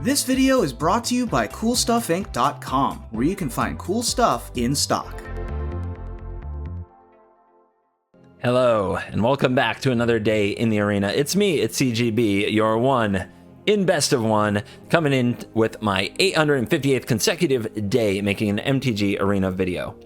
This video is brought to you by CoolStuffInc.com, where you can find cool stuff in stock. Hello, and welcome back to another day in the arena. It's me, it's CGB, your one in best of one, coming in with my 858th consecutive day making an MTG arena video.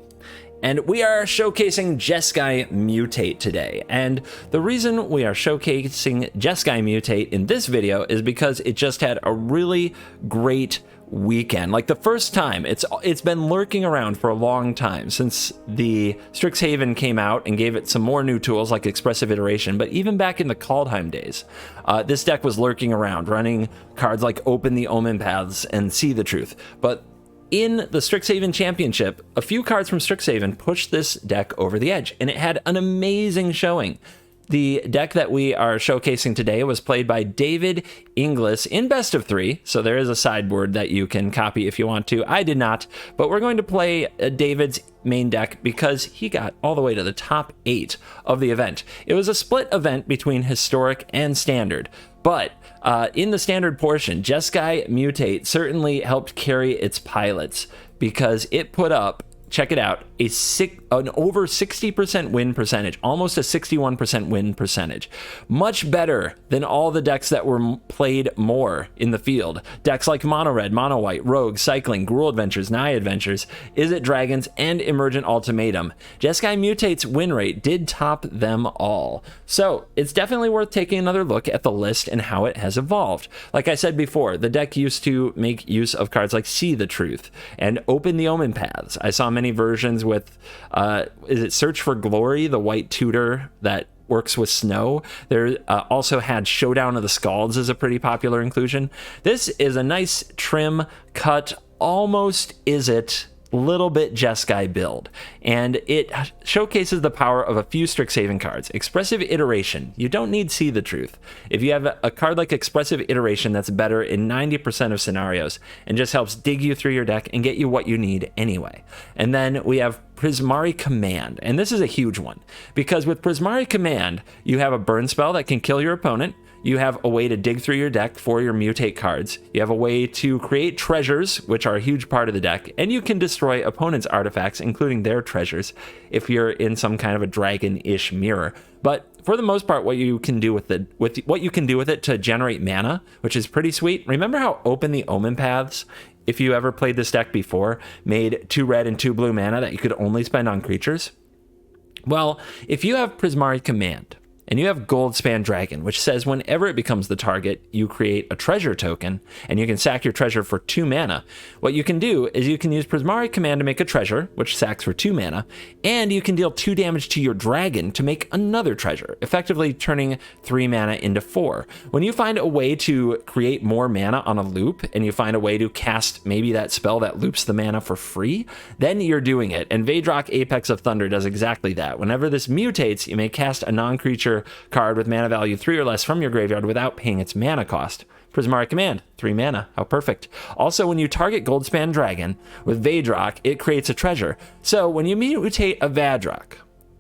And we are showcasing Jeskai Mutate today. And the reason we are showcasing Jeskai Mutate in this video is because it just had a really great weekend. Like the first time, it's been lurking around for a long time since the Strixhaven came out and gave it some more new tools like Expressive Iteration. But even back in the Kaldheim days, this deck was lurking around, running cards like Open the Omen Paths and See the Truth. But in the Strixhaven Championship, a few cards from Strixhaven pushed this deck over the edge, and it had an amazing showing. The deck that we are showcasing today was played by David Inglis in best of 3, so there is a sideboard that you can copy if you want to. I did not, but we're going to play David's main deck because he got all the way to the top 8 of the event. It was a split event between Historic and Standard, but in the Standard portion, Jeskai Mutate certainly helped carry its pilots because it put up, check it out, an over 60% win percentage, almost a 61% win percentage. Much better than all the decks that were played more in the field. Decks like Mono Red, Mono White, Rogue, Cycling, Gruul Adventures, Naya Adventures, Izzet Dragons, and Emergent Ultimatum. Jeskai Mutate's win rate did top them all. So it's definitely worth taking another look at the list and how it has evolved. Like I said before, the deck used to make use of cards like See the Truth and Open the Omen Paths. I saw many versions with is it Search for Glory, the white tutor that works with snow. There also had Showdown of the Scalds as a pretty popular inclusion. This is a nice trim cut, almost Izzet, little bit Jeskai build, and it showcases the power of a few Strixhaven cards. Expressive Iteration, you don't need See the Truth. If you have a card like Expressive Iteration, that's better in 90% of scenarios and just helps dig you through your deck and get you what you need anyway. And then we have Prismari Command, and this is a huge one because with Prismari Command you have a burn spell that can kill your opponent. You have a way to dig through your deck for your mutate cards. You have a way to create treasures, which are a huge part of the deck, and you can destroy opponents' artifacts, including their treasures, if you're in some kind of a dragon-ish mirror. But for the most part, what you can do with it to generate mana, which is pretty sweet. Remember how Open the Omen Paths, if you ever played this deck before, made 2 red and 2 blue mana that you could only spend on creatures? Well, if you have Prismari Command, and you have Goldspan Dragon, which says whenever it becomes the target, you create a treasure token, and you can sack your treasure for 2 mana. What you can do is you can use Prismari Command to make a treasure, which sacks for 2 mana, and you can deal 2 damage to your dragon to make another treasure, effectively turning 3 mana into 4. When you find a way to create more mana on a loop, and you find a way to cast maybe that spell that loops the mana for free, then you're doing it. And VADROK Apex of Thunder does exactly that. Whenever this mutates, you may cast a non-creature card with mana value 3 or less from your graveyard without paying its mana cost. Prismari Command, 3 mana, how perfect. Also, when you target Goldspan Dragon with VADROK, it creates a treasure. So when you mutate a VADROK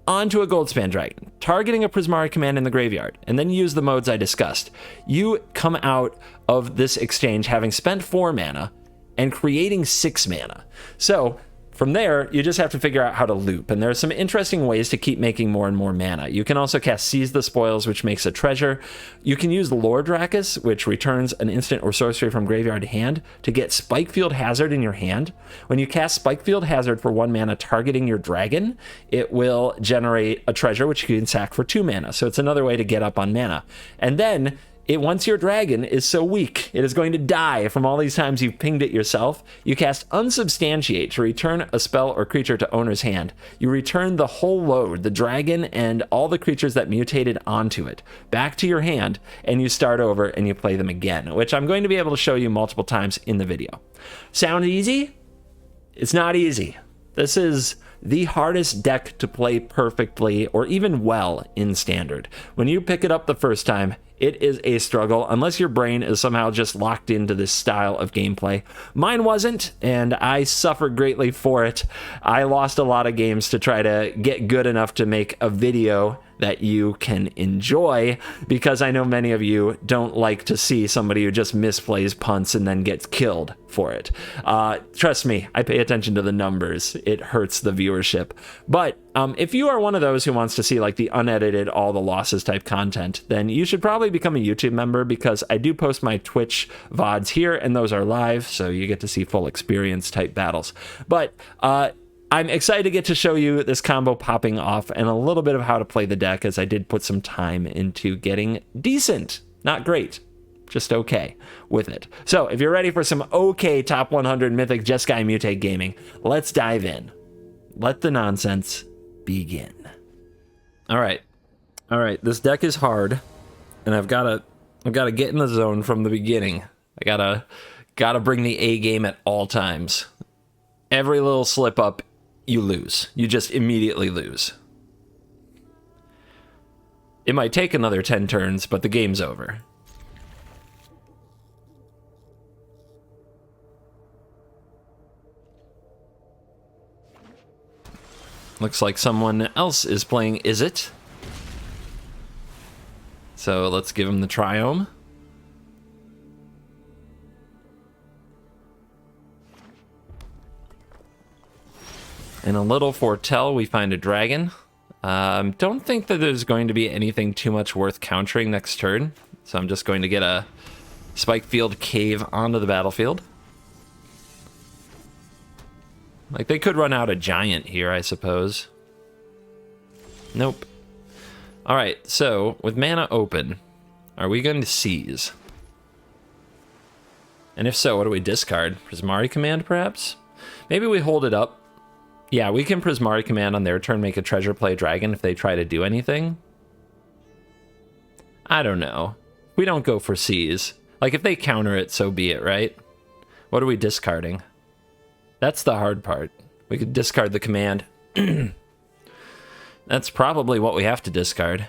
onto a Goldspan Dragon, targeting a Prismari Command in the graveyard, and then use the modes I discussed, you come out of this exchange having spent 4 mana and creating 6 mana. So from there, you just have to figure out how to loop, and there are some interesting ways to keep making more and more mana. You can also cast Seize the Spoils, which makes a treasure. You can use Lord Drakus, which returns an instant or sorcery from graveyard to hand, to get Spikefield Hazard in your hand. When you cast Spikefield Hazard for 1 mana targeting your dragon, it will generate a treasure, which you can sack for 2 mana. So it's another way to get up on mana. And then once your dragon is so weak, it is going to die from all these times you've pinged it yourself, you cast Unsubstantiate to return a spell or creature to owner's hand. You return the whole load, the dragon and all the creatures that mutated onto it, back to your hand, and you start over and you play them again, which I'm going to be able to show you multiple times in the video. Sound easy? It's not easy. This is the hardest deck to play perfectly or even well in Standard. When you pick it up the first time, it is a struggle unless your brain is somehow just locked into this style of gameplay. Mine wasn't, and I suffered greatly for it. I lost a lot of games to try to get good enough to make a video that you can enjoy, because I know many of you don't like to see somebody who just misplays punts and then gets killed for it. Trust me, I pay attention to the numbers. It hurts the viewership. But if you are one of those who wants to see like the unedited, all the losses type content, then you should probably become a YouTube member, because I do post my Twitch VODs here, and those are live, so you get to see full experience type battles. But I'm excited to get to show you this combo popping off and a little bit of how to play the deck, as I did put some time into getting decent, not great, just okay with it. So if you're ready for some okay top 100 Mythic Jeskai Mutate gaming, let's dive in. Let the nonsense begin. All right, this deck is hard, and I've got to get in the zone from the beginning. I gotta bring the A game at all times. Every little slip up, you lose. You just immediately lose. It might take another 10 turns, but the game's over. Looks like someone else is playing Izzet. So let's give him the Triome. In a little foretell, we find a dragon. Don't think that there's going to be anything too much worth countering next turn, so I'm just going to get a Spikefield Cave onto the battlefield. Like, they could run out a giant here, I suppose. Nope. Alright, so, with mana open, are we going to seize? And if so, what do we discard? Prismari Command, perhaps? Maybe we hold it up. Yeah, we can Prismari Command on their turn, make a treasure play dragon if they try to do anything. I don't know. We don't go for seize. Like, if they counter it, so be it, right? What are we discarding? That's the hard part. We could discard the command. That's probably what we have to discard.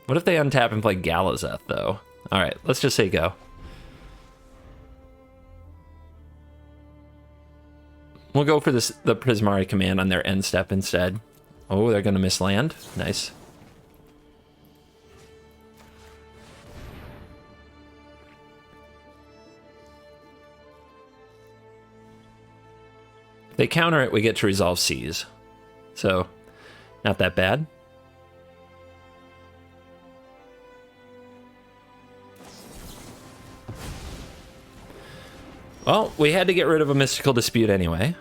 What if they untap and play Galazeth, though? Alright, let's just say go. We'll go for this, the Prismari Command on their end step instead. Oh, they're going to miss land. Nice. If they counter it, we get to resolve seize. So, not that bad. Well, we had to get rid of a Mystical Dispute anyway.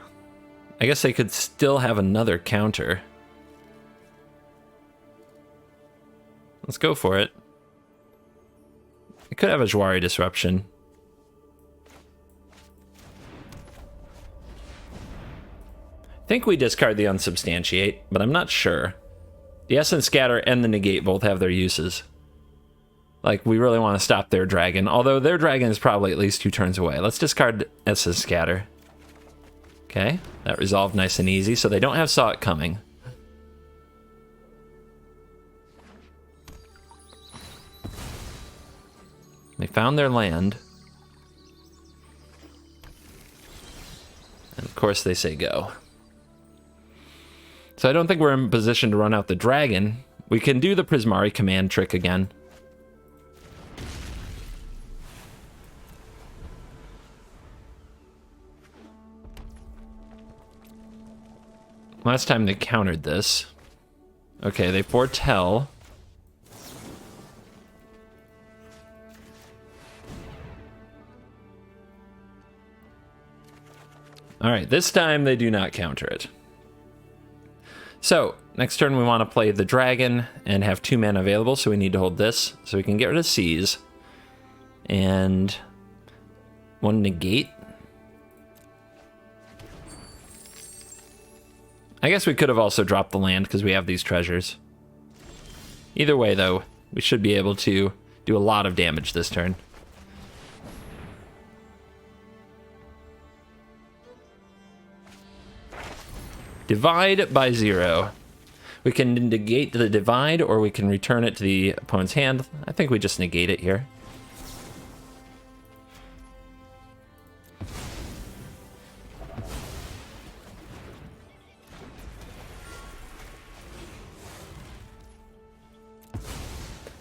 I guess they could still have another counter. Let's go for it. I could have a Jwari Disruption. I think we discard the Unsubstantiate, but I'm not sure. The Essence Scatter and the Negate both have their uses. Like, we really want to stop their dragon, although their dragon is probably at least 2 turns away. Let's discard Essence Scatter. Okay, that resolved nice and easy, so they don't have Saw It Coming. They found their land. And of course they say go. So I don't think we're in position to run out the dragon. We can do the Prismari Command trick again. Last time they countered this. Okay, they foretell. Alright, this time they do not counter it. So, next turn we want to play the dragon and have 2 mana available, so we need to hold this. So we can get rid of Seize. And 1 negate. I guess we could have also dropped the land because we have these treasures. Either way, though, we should be able to do a lot of damage this turn. Divide by 0. We can negate the divide, or we can return it to the opponent's hand. I think we just negate it here.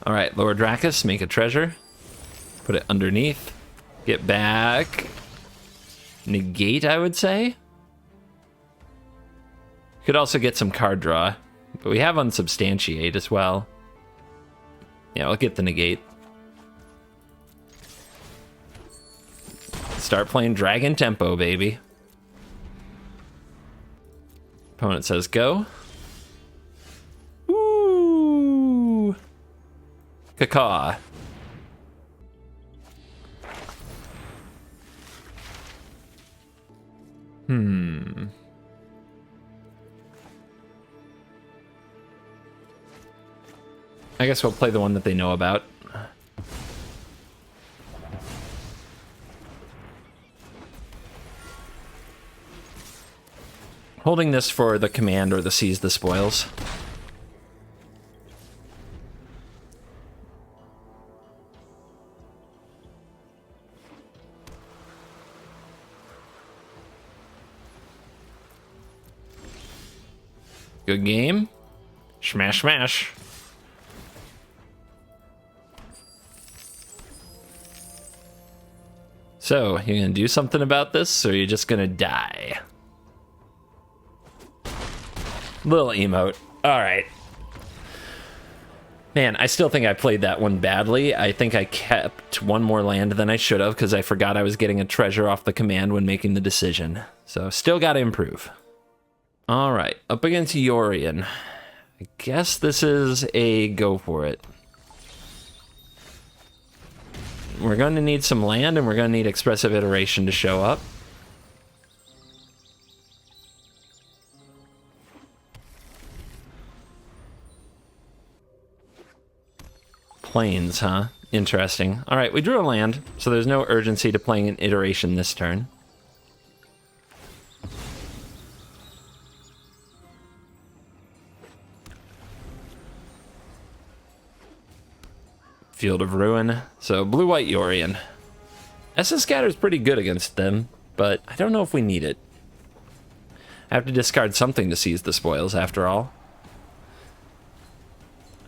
All right, Lord Dracus, make a treasure. Put it underneath. Get back. Negate, I would say. Could also get some card draw, but we have Unsubstantiate as well. Yeah, we'll get the negate. Start playing Dragon Tempo, baby. Opponent says go. Ooh. Cacaw. I guess we'll play the one that they know about. Holding this for the command or the seize the spoils. Good game. Smash, smash. So, you gonna do something about this, or are you just gonna die? Little emote. Alright. Man, I still think I played that one badly. I think I kept one more land than I should have, because I forgot I was getting a treasure off the command when making the decision. So, still gotta improve. Alright, up against Yorion. I guess this is a go for it. We're going to need some land, and we're going to need Expressive Iteration to show up. Plains, huh? Interesting. All right, we drew a land, so there's no urgency to playing an Iteration this turn. Field of Ruin. So blue-white Yorion. Essence Scatter is pretty good against them, but I don't know if we need it. I have to discard something to seize the spoils, after all.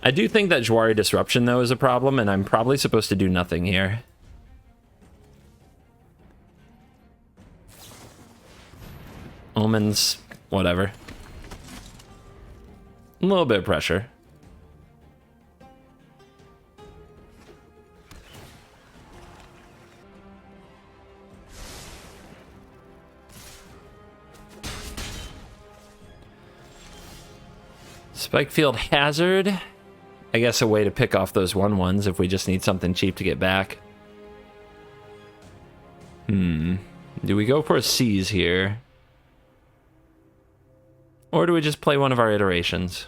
I do think that Jwari Disruption, though, is a problem, and I'm probably supposed to do nothing here. Omens, whatever. A little bit of pressure. Spikefield Hazard. I guess a way to pick off those 1/1s if we just need something cheap to get back. Do we go for a seize here? Or do we just play one of our iterations?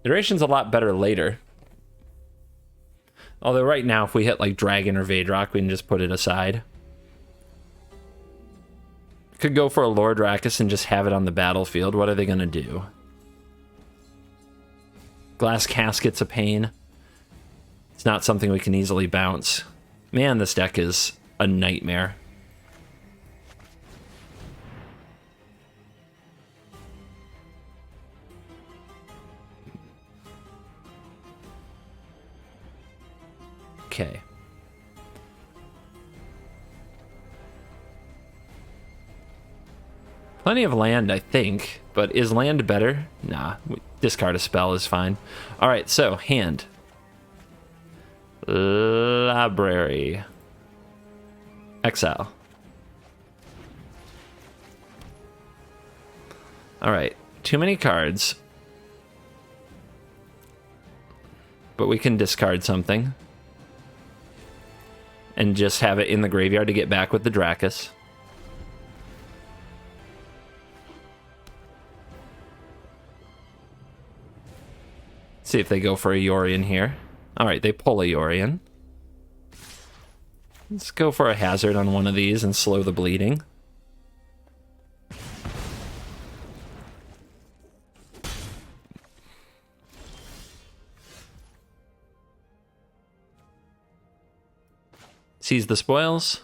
Iteration's a lot better later. Although right now, if we hit like Dragon or VADROK, we can just put it aside. Could go for a Lord Dracus and just have it on the battlefield. What are they gonna do? Glass Casket's a pain. It's not something we can easily bounce. Man, this deck is a nightmare. Okay. Plenty of land, I think, but is land better? Nah, discard a spell is fine. All right, so hand. Library. Exile. All right, too many cards. But we can discard something. And just have it in the graveyard to get back with the Dracus. See if they go for a Yorion here. Alright, they pull a Yorion. Let's go for a hazard on one of these and slow the bleeding. Seize the spoils.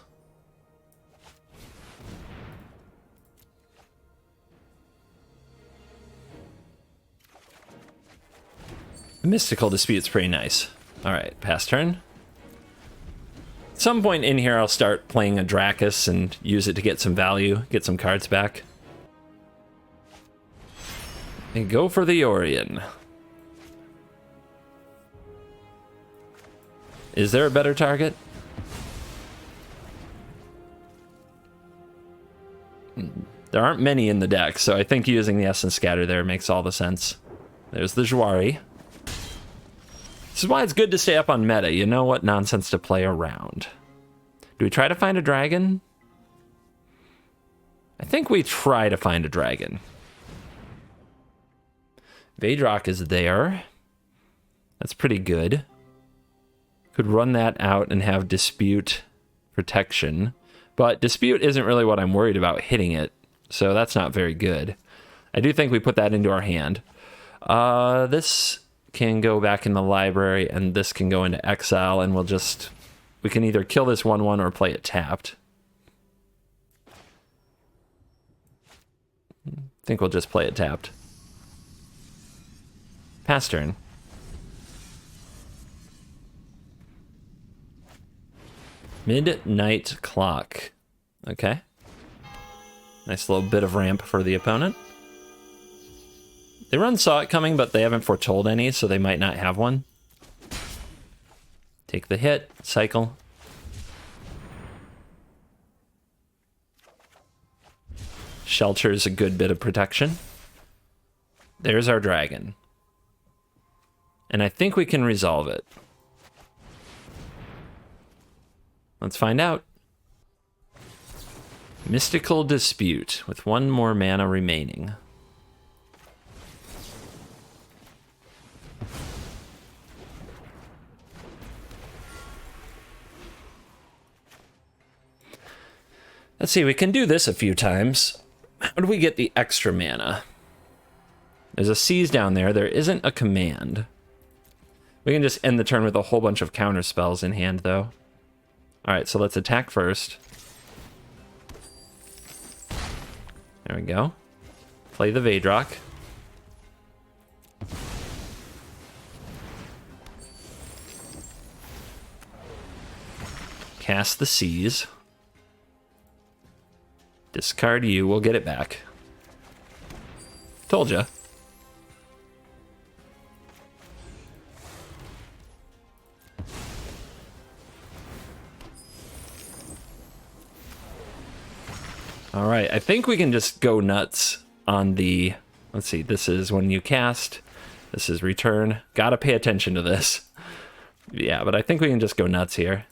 Mystical Dispute's pretty nice. Alright, pass turn. At some point in here, I'll start playing a Dracus and use it to get some value, get some cards back. And go for the Yorion. Is there a better target? There aren't many in the deck, so I think using the Essence Scatter there makes all the sense. There's the Jwari. This is why it's good to stay up on meta. You know what nonsense to play around. Do we try to find a dragon? I think we try to find a dragon. VADROK is there. That's pretty good. Could run that out and have Dispute protection. But Dispute isn't really what I'm worried about hitting it. So that's not very good. I do think we put that into our hand. This can go back in the library, and this can go into exile, and we can either kill this 1/1 or play it tapped. I think we'll just play it tapped. Pass turn. Midnight Clock. Okay. Nice little bit of ramp for the opponent. They saw it coming, but they haven't foretold any, so they might not have one. Take the hit, cycle. Shelter's a good bit of protection. There's our dragon. And I think we can resolve it. Let's find out. Mystical Dispute with 1 more mana remaining. Let's see, we can do this a few times. How do we get the extra mana? There's a seize down there. There isn't a command. We can just end the turn with a whole bunch of counter spells in hand, though. Alright, so let's attack first. There we go. Play the VADROK. Cast the Seize. Discard you, we'll get it back. Told ya. All right, I think we can just go nuts on the, let's see, this is when you cast, this is return. Gotta pay attention to this. Yeah, but I think we can just go nuts here.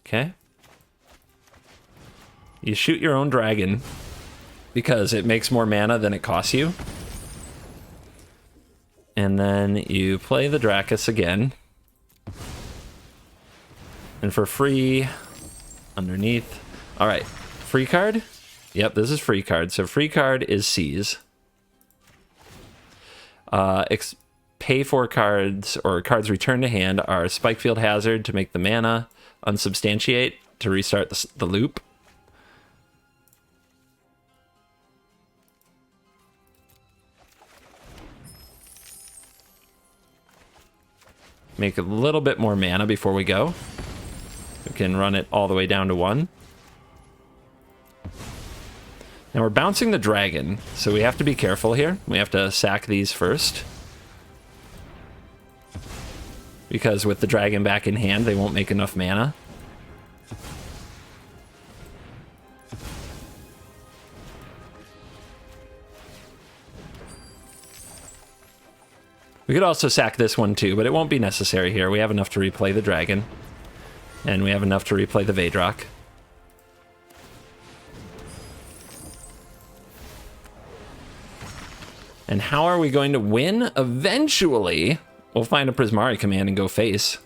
Okay. You shoot your own dragon because it makes more mana than it costs you. And then you play the Dracus again. And for free, underneath. All right, free card? Yep, this is free card. So free card is Seize. Pay for cards or cards returned to hand are Spikefield Hazard to make the mana, Unsubstantiate to restart the loop. Make a little bit more mana before we go. We can run it all the way down to 1. Now we're bouncing the dragon, so we have to be careful here. We have to sack these first. Because with the dragon back in hand, they won't make enough mana. We could also sack this one too, but it won't be necessary here. We have enough to replay the dragon. And we have enough to replay the VADROK. And how are we going to win? Eventually, we'll find a Prismari command and go face.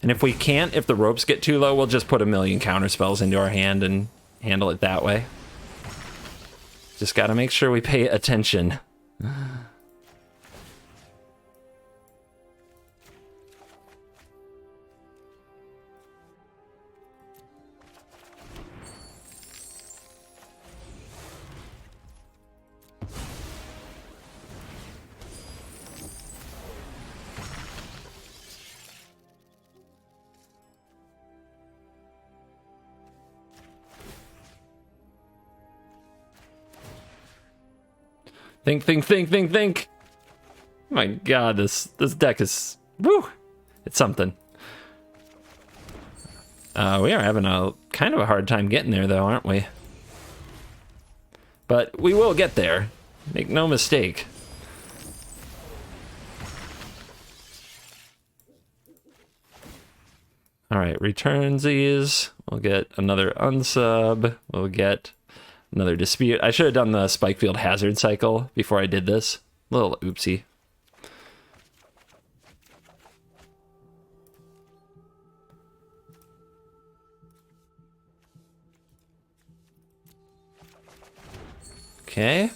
And if we can't, if the ropes get too low, we'll just put a million counter spells into our hand and handle it that way. Just gotta make sure we pay attention. Think, think, think, think, think. My god, this deck is... Woo! It's something. We are having a kind of a hard time getting there, though, aren't we? But we will get there. Make no mistake. Alright, returnsies. We'll get another unsub. We'll get another dispute. I should have done the Spikefield Hazard cycle before I did this. Little oopsie. Okay.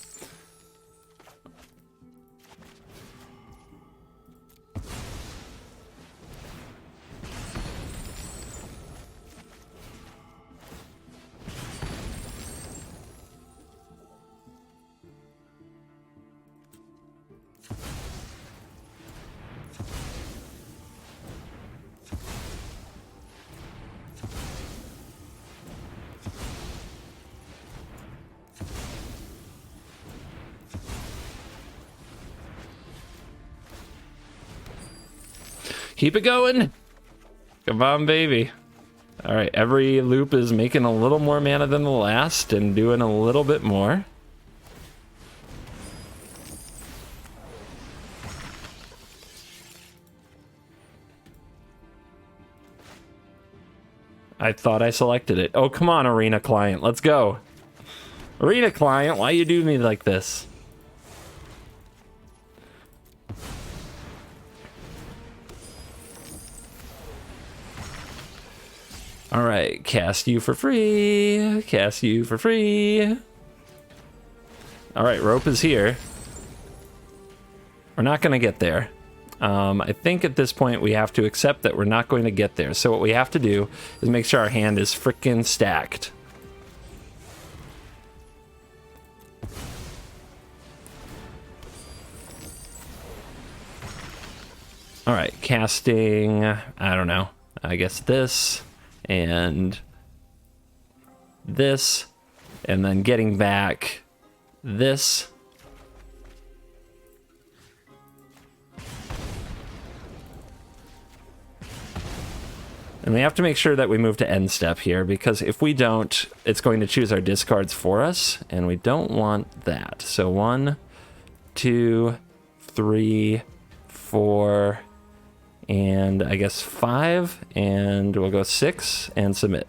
Keep it going. Come on, baby. All right, every loop is making a little more mana than the last and doing a little bit more. I thought I selected it. Oh, come on, Arena Client. Let's go. Arena Client, why you do me like this? All right, cast you for free. Cast you for free. All right, rope is here. We're not going to get there. I think at this point we have to accept that we're not going to get there. So what we have to do is make sure our hand is frickin' stacked. All right, casting, I don't know. I guess this. And this, and then getting back this. And we have to make sure that we move to end step here, because if we don't, it's going to choose our discards for us, and we don't want that. So 1, 2, 3, 4, and I guess 5, and we'll go 6 and submit.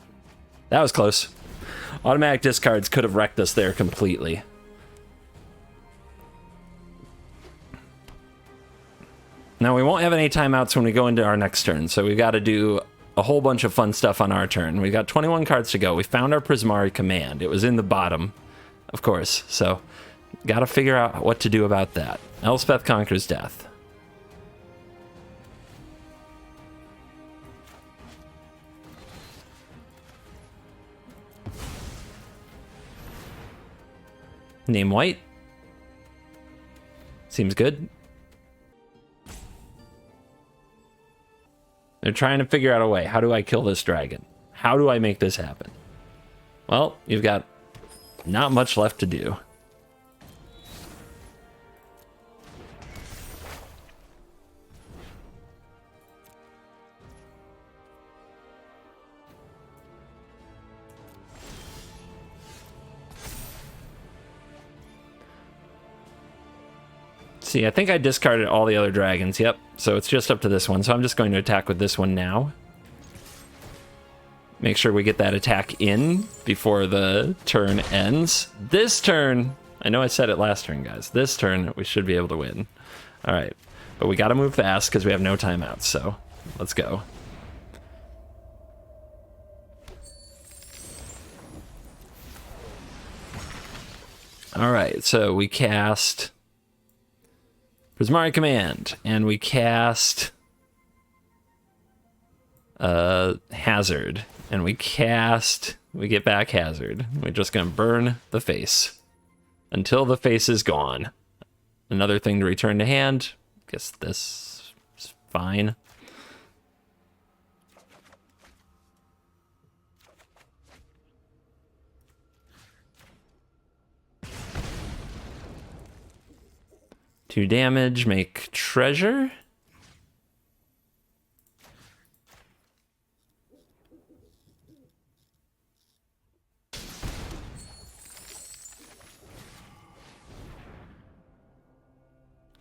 That was close. Automatic discards could have wrecked us there completely. Now we won't have any timeouts when we go into our next turn, so we've got to do a whole bunch of fun stuff on our turn. We've got 21 cards to go. We found our Prismari command. It was in the bottom, of course, so got to figure out what to do about that. Elspeth Conquers Death. Name white. Seems good. They're trying to figure out a way. How do I kill this dragon? How do I make this happen? Well, you've got not much left to do. See, I think I discarded all the other dragons. Yep, so it's just up to this one. So I'm just going to attack with this one now. Make sure we get that attack in before the turn ends. This turn, I know I said it last turn, guys. This turn, we should be able to win. All right, but we got to move fast because we have no timeouts, so let's go. All right, so we cast Prismari Command, and we cast Hazard, and we get back Hazard. We're just gonna burn the face until the face is gone. Another thing to return to hand. Guess this is fine. 2 damage, make treasure.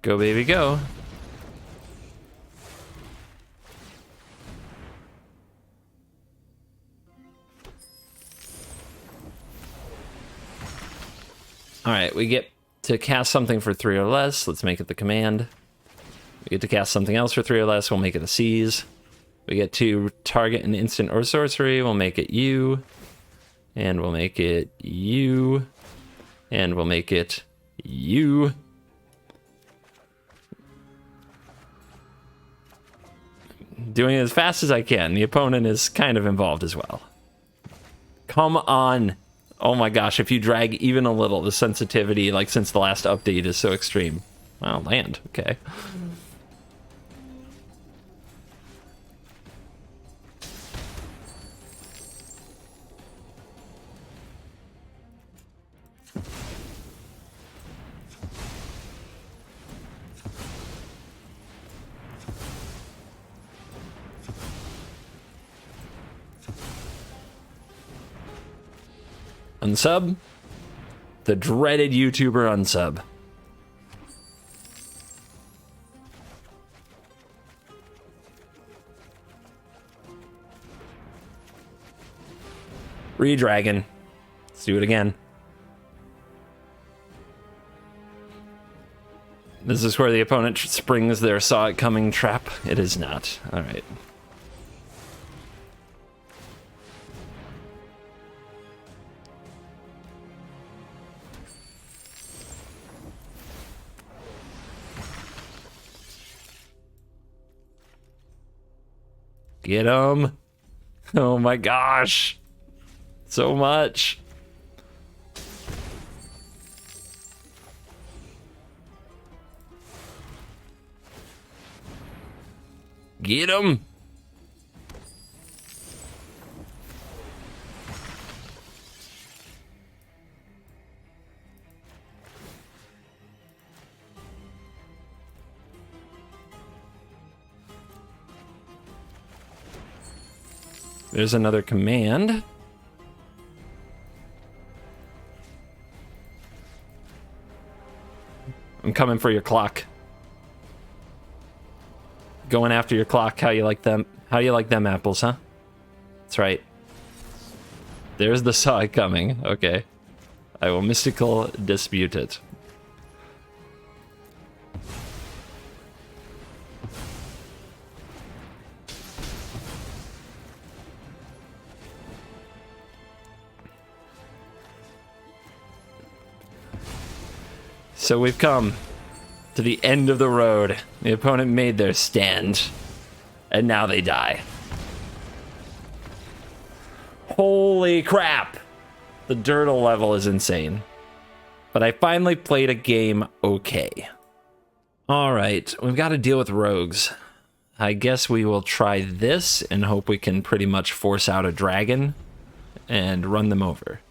Go, baby, go. All right, we get to cast something for 3 or less. Let's make it the command. We get to cast something else for 3 or less. We'll make it a seize. We get to target an instant or sorcery. We'll make it you. And we'll make it you. And we'll make it you. Doing it as fast as I can. The opponent is kind of involved as well. Come on. Oh my gosh, if you drag even a little, the sensitivity, like since the last update, is so extreme. Wow, land, okay. Unsub. The dreaded YouTuber unsub. Redragon. Let's do it again. This is where the opponent springs their saw it coming trap. It is not. All right. Get him. Oh my gosh. So much. Get him. There's another command. I'm coming for your clock. Going after your clock. How you like them? How you like them apples, huh? That's right. There's the saw coming. Okay. I will mystical dispute it. So we've come to the end of the road. The opponent made their stand, and now they die. Holy crap! The Dirtle level is insane. But I finally played a game okay. Alright, we've got to deal with rogues. I guess we will try this and hope we can pretty much force out a dragon and run them over.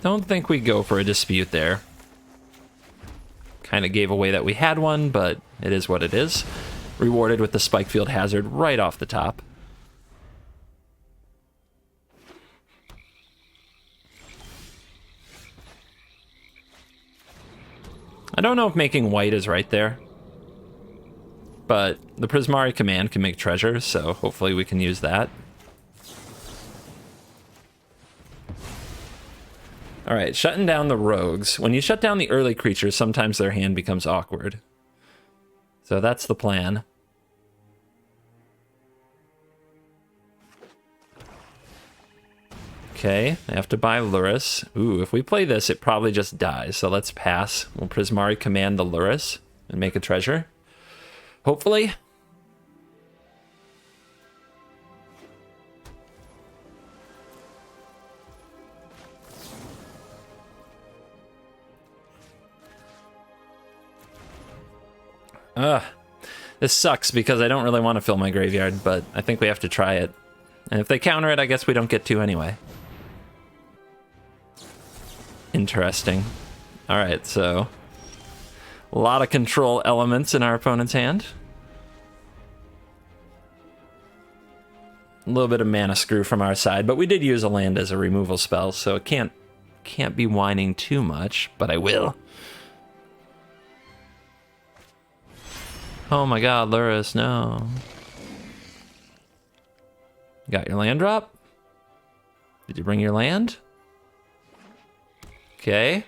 Don't think we go for a dispute there. Kind of gave away that we had one, but it is what it is. Rewarded with the Spike Field Hazard right off the top. I don't know if making white is right there, but the Prismari command can make treasure, so hopefully we can use that. Alright, shutting down the rogues. When you shut down the early creatures, sometimes their hand becomes awkward. So that's the plan. Okay, I have to buy Luris. Ooh, if we play this, it probably just dies, so let's pass. We'll Prismari command the Luris and make a treasure. Hopefully. This sucks because I don't really want to fill my graveyard, but I think we have to try it. And if they counter it, I guess we don't get to anyway. Interesting. All right, so a lot of control elements in our opponent's hand. A little bit of mana screw from our side, but we did use a land as a removal spell, so it can't be whining too much, but I will. Oh my god, Luris, no. Got your land drop? Did you bring your land? Okay.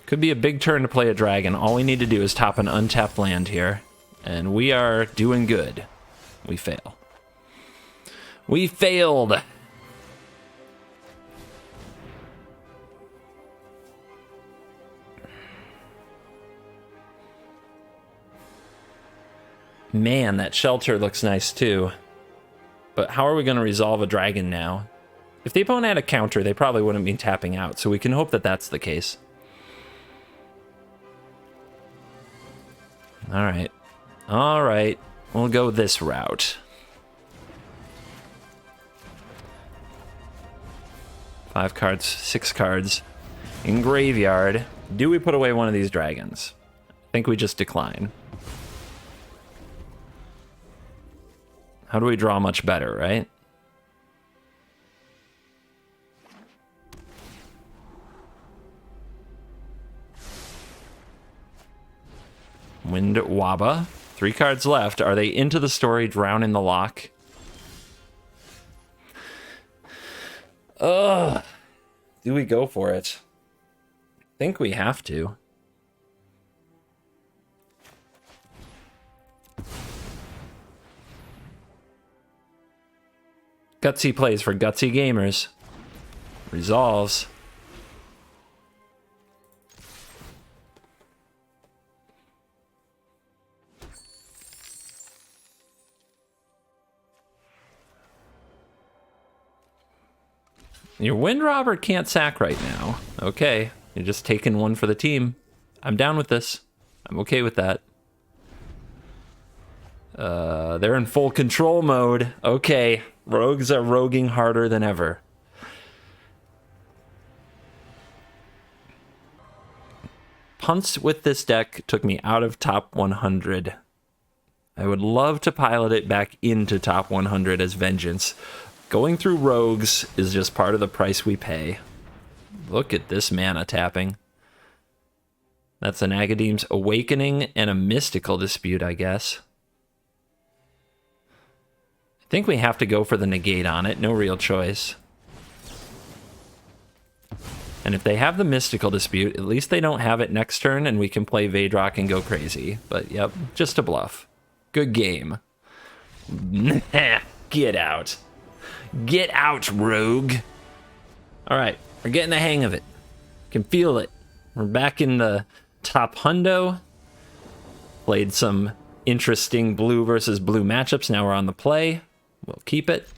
Could be a big turn to play a dragon. All we need to do is top an untapped land here, and we are doing good. We fail. We failed! Man, that shelter looks nice too. But how are we going to resolve a dragon now? If the opponent had a counter, they probably wouldn't be tapping out, so we can hope that that's the case. Alright. Alright. We'll go this route. 5 cards, 6 cards. In graveyard. Do we put away one of these dragons? I think we just decline. How do we draw much better, right? Wind Waba. 3 cards left. Are they into the story, drown in the lock? Ugh. Do we go for it? I think we have to. Gutsy plays for gutsy gamers. Resolves. Your Wind Robber can't sack right now. Okay, you're just taking one for the team. I'm down with this. I'm okay with that. They're in full control mode. Okay, rogues are roguing harder than ever. Punts with this deck took me out of top 100. I would love to pilot it back into top 100 as Vengeance. Going through rogues is just part of the price we pay. Look at this mana tapping. That's an Agadeem's Awakening and a Mystical Dispute, I guess. I think we have to go for the negate on it. No real choice. And if they have the Mystical Dispute, at least they don't have it next turn and we can play VADROK and go crazy. But yep, just a bluff. Good game. Get out. Get out, rogue. All right, we're getting the hang of it. Can feel it. We're back in the top hundo. Played some interesting blue versus blue matchups. Now we're on the play. We'll keep it.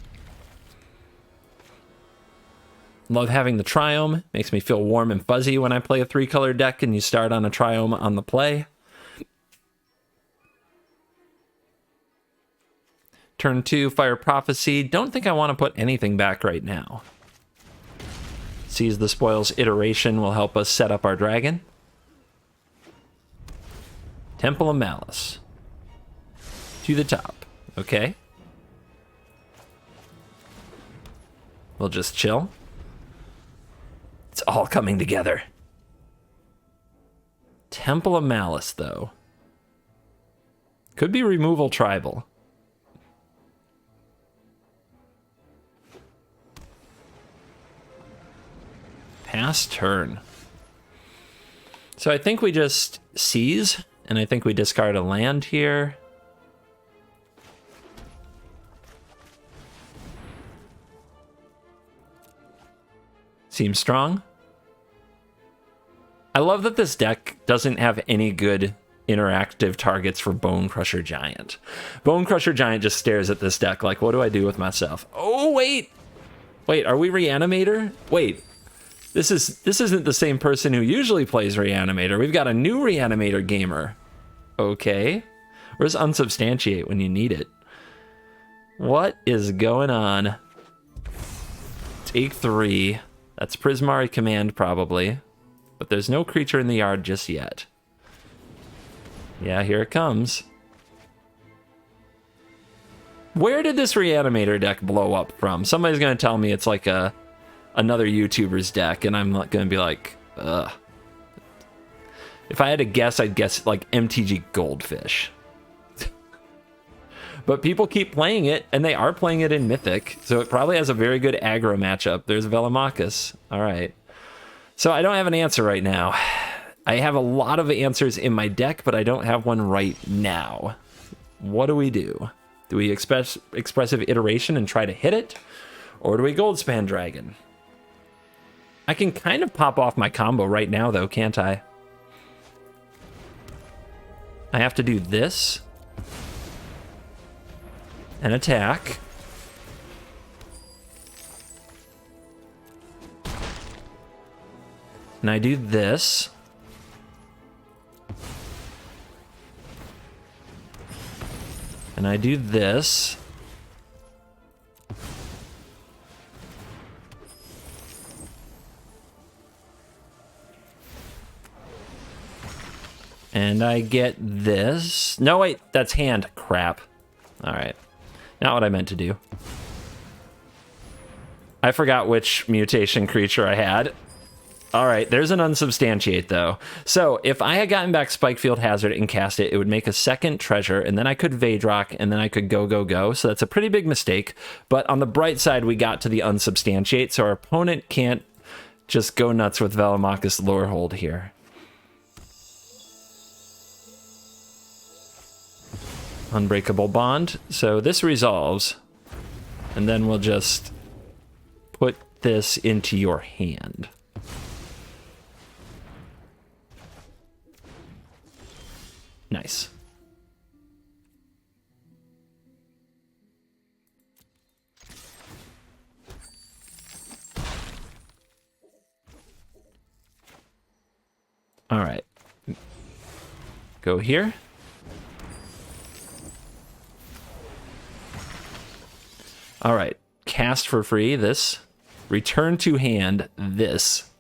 Love having the Triome. Makes me feel warm and fuzzy when I play a 3-color deck and you start on a Triome on the play. Turn 2, Fire Prophecy. Don't think I want to put anything back right now. Seize the Spoils Iteration will help us set up our dragon. Temple of Malice. To the top. Okay. We'll just chill. It's all coming together. Temple of Malice, though. Could be removal tribal. Pass turn. So I think we just seize, and I think we discard a land here. Seems strong. I love that this deck doesn't have any good interactive targets for Bone Crusher Giant. Bone Crusher Giant just stares at this deck like, what do I do with myself? Oh, wait! Wait, are we Reanimator? Wait. This isn't the same person who usually plays Reanimator. We've got a new Reanimator gamer. Okay. Where's Unsubstantiate when you need it? What is going on? Take 3. That's Prismari Command, probably. But there's no creature in the yard just yet. Yeah, here it comes. Where did this Reanimator deck blow up from? Somebody's going to tell me it's like another YouTuber's deck, and I'm not going to be like, ugh. If I had to guess, I'd guess like MTG Goldfish. But people keep playing it, and they are playing it in Mythic, so it probably has a very good aggro matchup. There's Velomachus. All right. So I don't have an answer right now. I have a lot of answers in my deck, but I don't have one right now. What do we do? Do we expressive iteration and try to hit it? Or do we Goldspan Dragon? I can kind of pop off my combo right now, though, can't I? I have to do this. And attack. And I do this. And I do this. And I get this. No, wait, that's hand. Crap. All right. Not what I meant to do. I forgot which mutation creature I had. All right, there's an unsubstantiate, though. So if I had gotten back Spikefield Hazard and cast it, it would make a second treasure, and then I could VADROK, and then I could go. So that's a pretty big mistake. But on the bright side, we got to the unsubstantiate, so our opponent can't just go nuts with Velomachus Lorehold here. Unbreakable Bond. So this resolves, and then we'll just put this into your hand. Nice. All right. Go here. All right. Cast for free this. Return to hand this.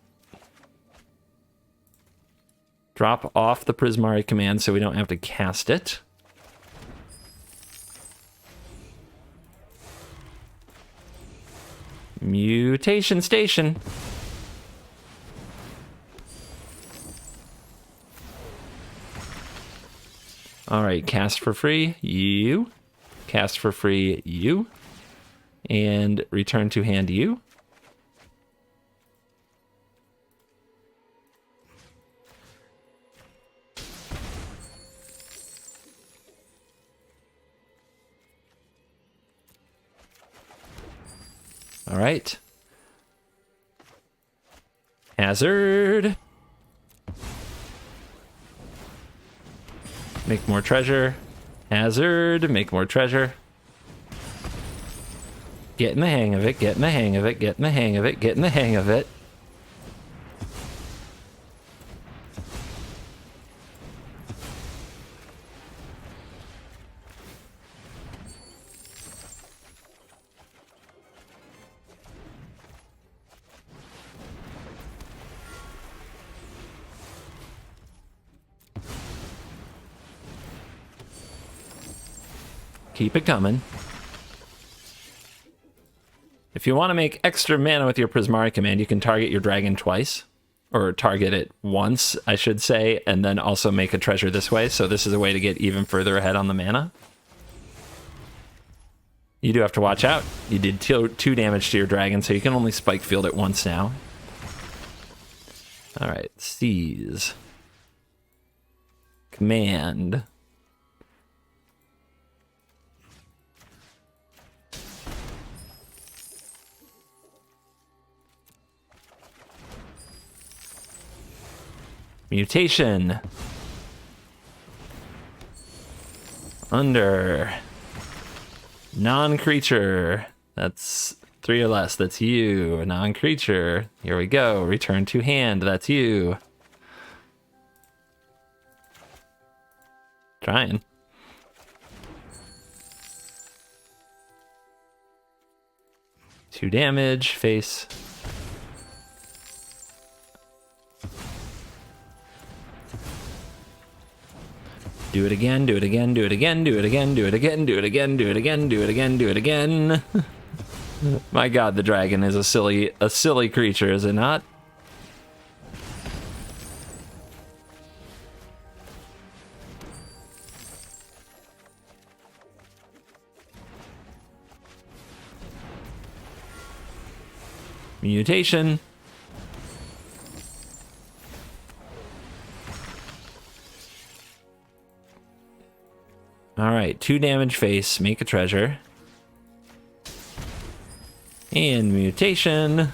Drop off the Prismari command so we don't have to cast it. Mutation Station. All right, cast for free, you. Cast for free, you. And return to hand, you. All right. Hazard. Make more treasure. Hazard. Make more treasure. Getting the hang of it. Getting the hang of it. Getting the hang of it. Getting the hang of it. Keep it coming. If you want to make extra mana with your Prismari command, you can target your dragon twice. Or target it once, I should say, and then also make a treasure this way. So this is a way to get even further ahead on the mana. You do have to watch out. You did 2 damage to your dragon, so you can only spike field it once now. Alright, seize. Command. Mutation. Under. Non-creature. That's 3 or less. That's you. Non-creature. Here we go. Return to hand. That's you. Trying. 2 damage, face. Do it again, do it again, do it again, do it again, do it again, do it again, do it again, do it again, do it again. My god, the dragon is a silly creature, is it not? Mutation. All right, 2 damage face, make a treasure. And mutation.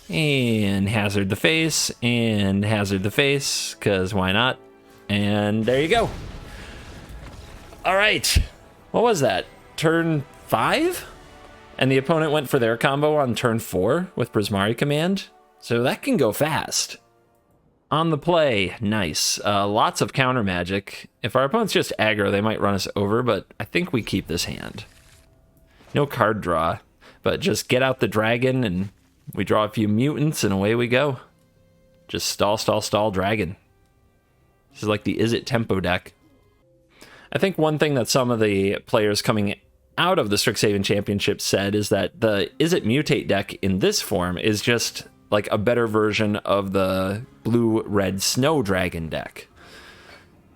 And hazard the face, and hazard the face, because why not? And there you go. All right, what was that? Turn 5? And the opponent went for their combo on turn 4 with Prismari command. So that can go fast. On the play, nice. Lots of counter magic. If our opponent's just aggro, they might run us over, but I think we keep this hand. No card draw, but just get out the dragon and we draw a few mutants and away we go. Just stall, stall, stall dragon. This is like the Izzet tempo deck. I think one thing that some of the players coming out of the Strixhaven Championship said is that the Izzet Mutate deck in this form is just like a better version of the blue-red Snow Dragon deck,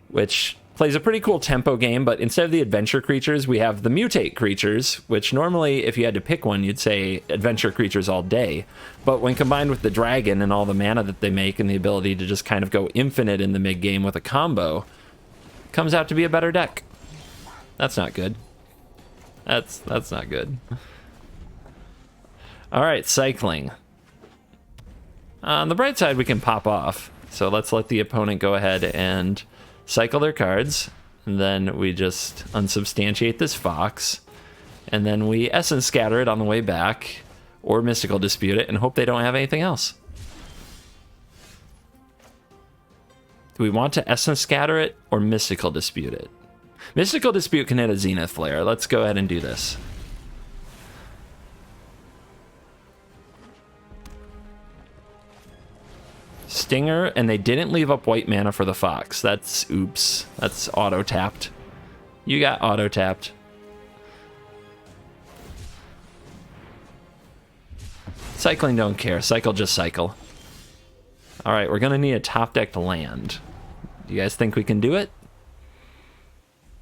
which plays a pretty cool tempo game, but instead of the adventure creatures, we have the mutate creatures, which normally, if you had to pick one, you'd say adventure creatures all day. But when combined with the dragon and all the mana that they make and the ability to just kind of go infinite in the mid-game with a combo, comes out to be a better deck. That's not good. That's not good. All right, cycling. On the bright side, we can pop off. So let's let the opponent go ahead and cycle their cards. And then we just unsubstantiate this Fox. And then we Essence Scatter it on the way back. Or Mystical Dispute it and hope they don't have anything else. Do we want to Essence Scatter it or Mystical Dispute it? Mystical Dispute can hit a Zenith Flare. Let's go ahead and do this. Stinger, and they didn't leave up white mana for the Fox. That's, oops. That's auto-tapped. You got auto-tapped. Cycling don't care. Cycle, just cycle. Alright, we're gonna need a top-decked land. Do you guys think we can do it?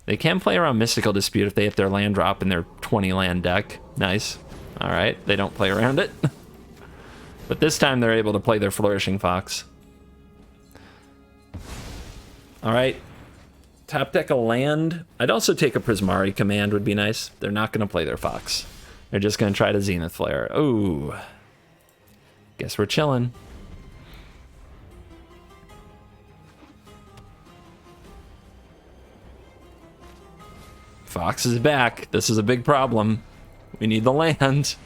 They can play around Mystical Dispute if they hit their land drop in their 20-land deck. Nice. Alright, they don't play around it. But this time they're able to play their Flourishing Fox. Alright. Top deck a land. I'd also take a Prismari command would be nice. They're not going to play their Fox. They're just going to try to Zenith Flare. Ooh. Guess we're chilling. Fox is back. This is a big problem. We need the land.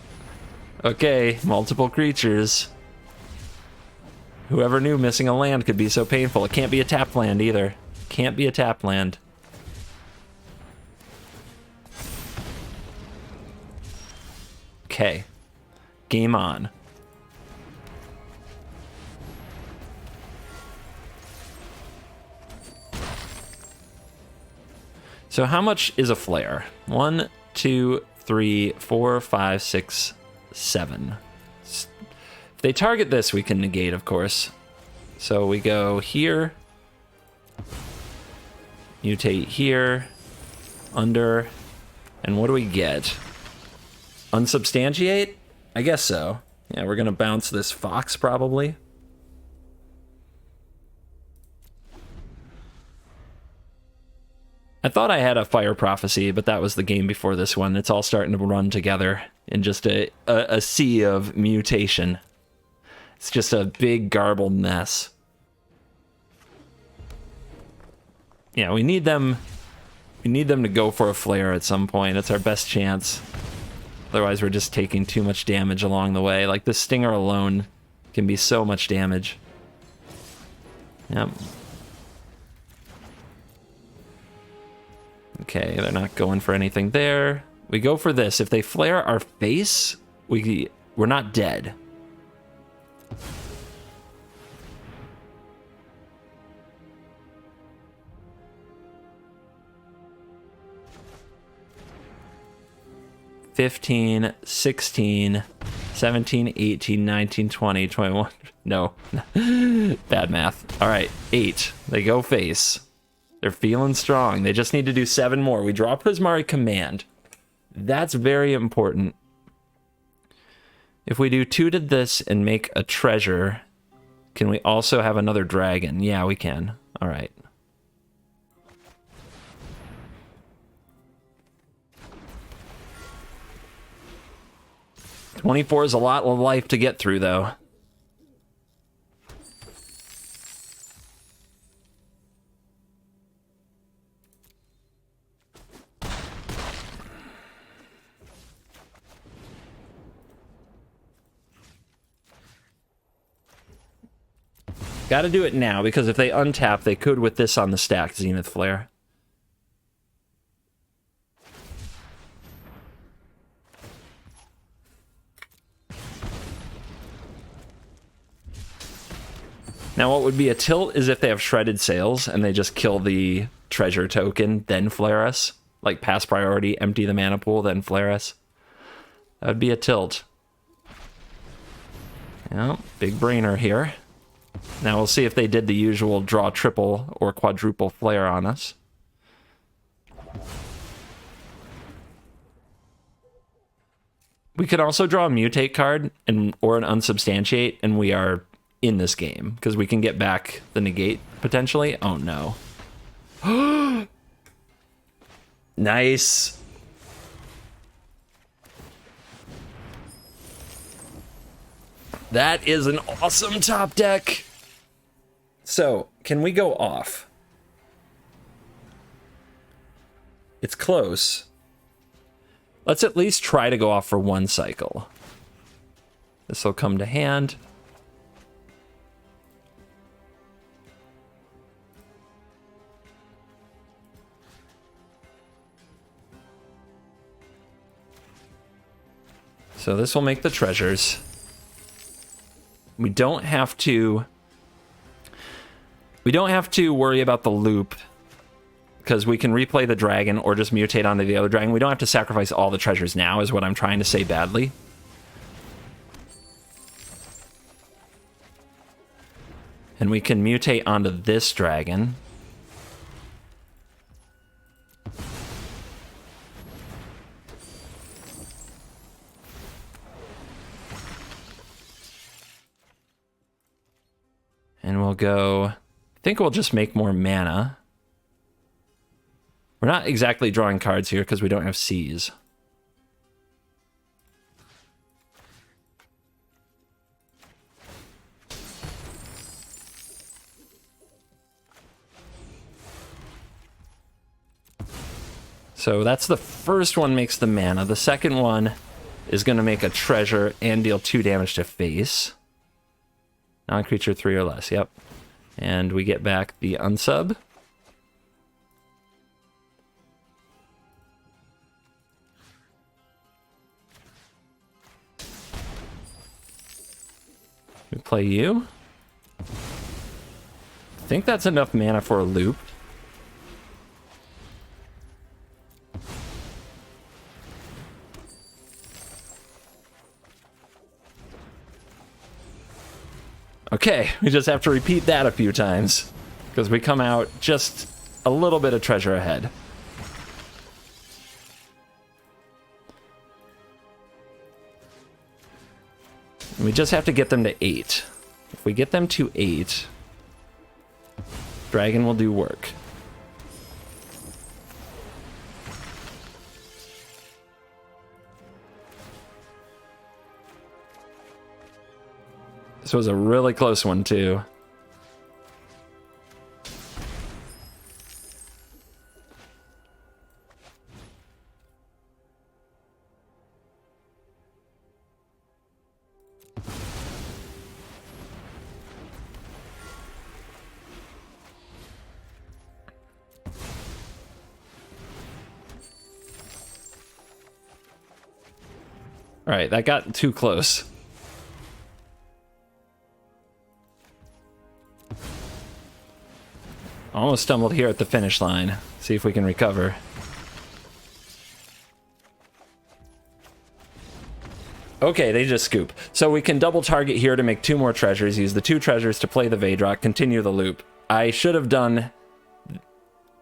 Okay, multiple creatures. Whoever knew missing a land could be so painful. It can't be a tapped land either. Can't be a tapped land. Okay. Game on. So how much is a flare? 1, 2, 3, 4, 5, 6, 7. If they target this, we can negate, of course. So we go here, mutate here, under, and what do we get? Unsubstantiate? I guess so. Yeah, we're gonna bounce this Fox probably. I thought I had a Fire Prophecy, but that was the game before this one. It's all starting to run together in just a sea of mutation. It's just a big garbled mess. Yeah, we need them to go for a flare at some point. It's our best chance. Otherwise, we're just taking too much damage along the way. Like, the Stinger alone can be so much damage. Yep. Okay, they're not going for anything there. We go for this. If they flare our face, we're not dead. $15, $16, $17, $18, $19, $20, $21. No, bad math. All right, 8. They go face. They're feeling strong. They just need to do 7 more. We draw Prismari Command. That's very important. If we do 2 to this and make a treasure, can we also have another dragon? Yeah, we can. All right. $24 is a lot of life to get through, though. Got to do it now, because if they untap, they could with this on the stack, Zenith Flare. Now, what would be a tilt is if they have Shredded Sails and they just kill the treasure token, then flare us. Like pass priority, empty the mana pool, then flare us. That would be a tilt. Yeah, big brainer here. Now we'll see if they did the usual draw triple or quadruple flare on us. We could also draw a mutate card or an unsubstantiate, and we are in this game because we can get back the negate potentially. Oh no. Nice. That is an awesome top deck. So, can we go off? It's close. Let's at least try to go off for 1 cycle. This will come to hand. So this will make the treasures. We don't have to worry about the loop because we can replay the dragon or just mutate onto the other dragon. We don't have to sacrifice all the treasures now, is what I'm trying to say badly. And we can mutate onto this dragon. And we'll go, I think we'll just make more mana. We're not exactly drawing cards here because we don't have C's. So that's the first one makes the mana. The second one is going to make a treasure and deal 2 damage to face. Non-creature 3 or less, yep. And we get back the unsub. We play you. I think that's enough mana for a loop. Okay, we just have to repeat that a few times because we come out just a little bit of treasure ahead. And we just have to get them to 8. If we get them to 8, Dragon will do work. This was a really close one, too. All right, that got too close. Almost stumbled here at the finish line. See if we can recover. Okay, they just scoop. So we can double target here to make 2 more treasures, use the 2 treasures to play the VADROK, continue the loop. I should have done...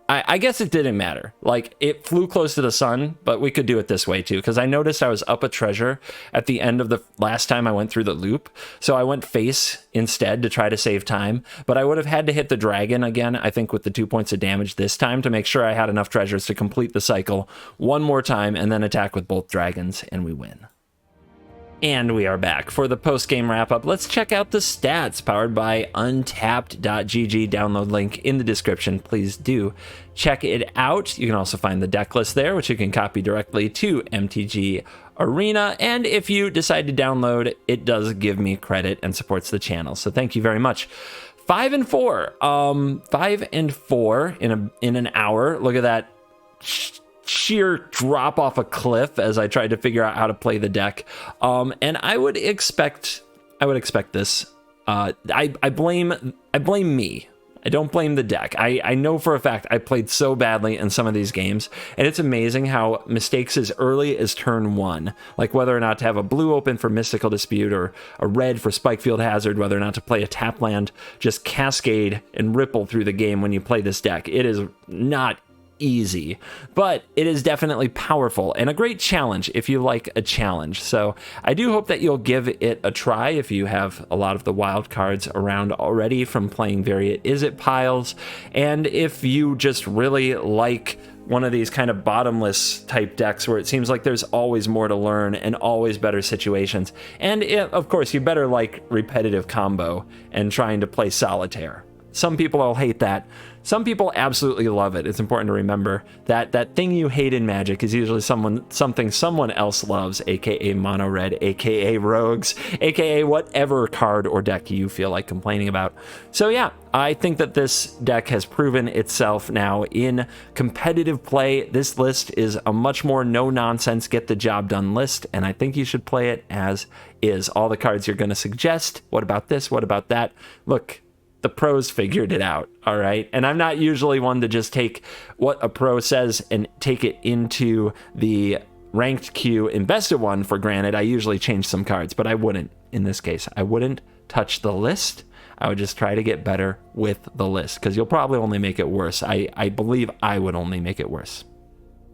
I guess it didn't matter. Like, it flew close to the sun, but we could do it this way too, because I noticed I was up a treasure at the end of the last time I went through the loop, so I went face instead to try to save time, but I would have had to hit the dragon again, I think with the 2 points of damage this time, to make sure I had enough treasures to complete the cycle one more time, and then attack with both dragons, and we win. And we are back for the post-game wrap-up. Let's check out the stats powered by untapped.gg. Download link in the description. Please do check it out. You can also find the deck list there, which you can copy directly to MTG Arena. And if you decide to download, it does give me credit and supports the channel. So thank you very much. 5 and 4. 5 and 4 in an hour. Look at that sheer drop off a cliff as I tried to figure out how to play the deck. And I would expect this. I blame me. I don't blame the deck. I know for a fact I played so badly in some of these games, and it's amazing how mistakes as early as turn 1, like whether or not to have a blue open for Mystical Dispute or a red for Spikefield Hazard, whether or not to play a tap land, just cascade and ripple through the game when you play this deck. It is not easy, but it is definitely powerful and a great challenge if you like a challenge. So I do hope that you'll give it a try if you have a lot of the wild cards around already from playing various Izzet piles, and if you just really like one of these kind of bottomless type decks where it seems like there's always more to learn and always better situations. And of course, you better like repetitive combo and trying to play solitaire. Some people will hate that. Some people absolutely love it. It's important to remember that that thing you hate in Magic is usually something someone else loves, aka mono red, aka rogues, aka whatever card or deck you feel like complaining about. So yeah, I think that this deck has proven itself now in competitive play. This list is a much more no-nonsense, get-the-job-done list, and I think you should play it as is. All the cards you're going to suggest, what about this, what about that? Look, the pros figured it out, all right? And I'm not usually one to just take what a pro says and take it into the ranked queue in Best of One for granted. I usually change some cards, but I wouldn't in this case. I wouldn't touch the list. I would just try to get better with the list, because you'll probably only make it worse. I believe I would only make it worse.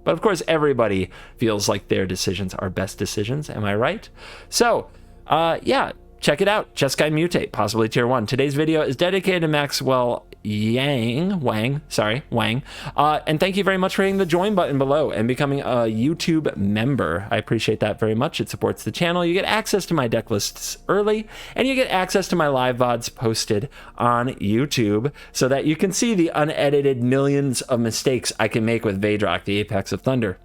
But of course, everybody feels like their decisions are best decisions. Am I right? So, yeah. Check it out, Chess Guide Mutate, possibly tier 1. Today's video is dedicated to Maxwell Wang. And thank you very much for hitting the join button below and becoming a YouTube member. I appreciate that very much. It supports the channel. You get access to my deck lists early, and you get access to my live VODs posted on YouTube so that you can see the unedited millions of mistakes I can make with VADROK, the Apex of Thunder.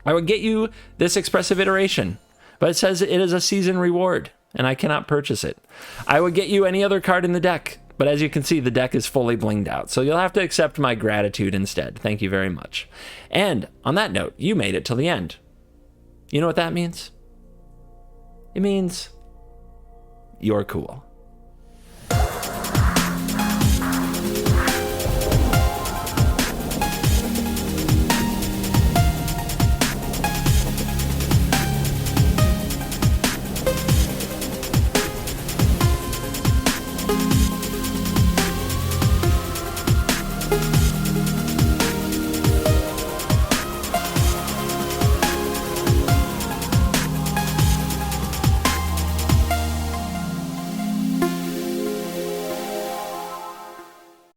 I would get you this expressive iteration, but it says it is a season reward, and I cannot purchase it. I would get you any other card in the deck, but as you can see, the deck is fully blinged out, so you'll have to accept my gratitude instead. Thank you very much. And on that note, you made it till the end. You know what that means? It means you're cool.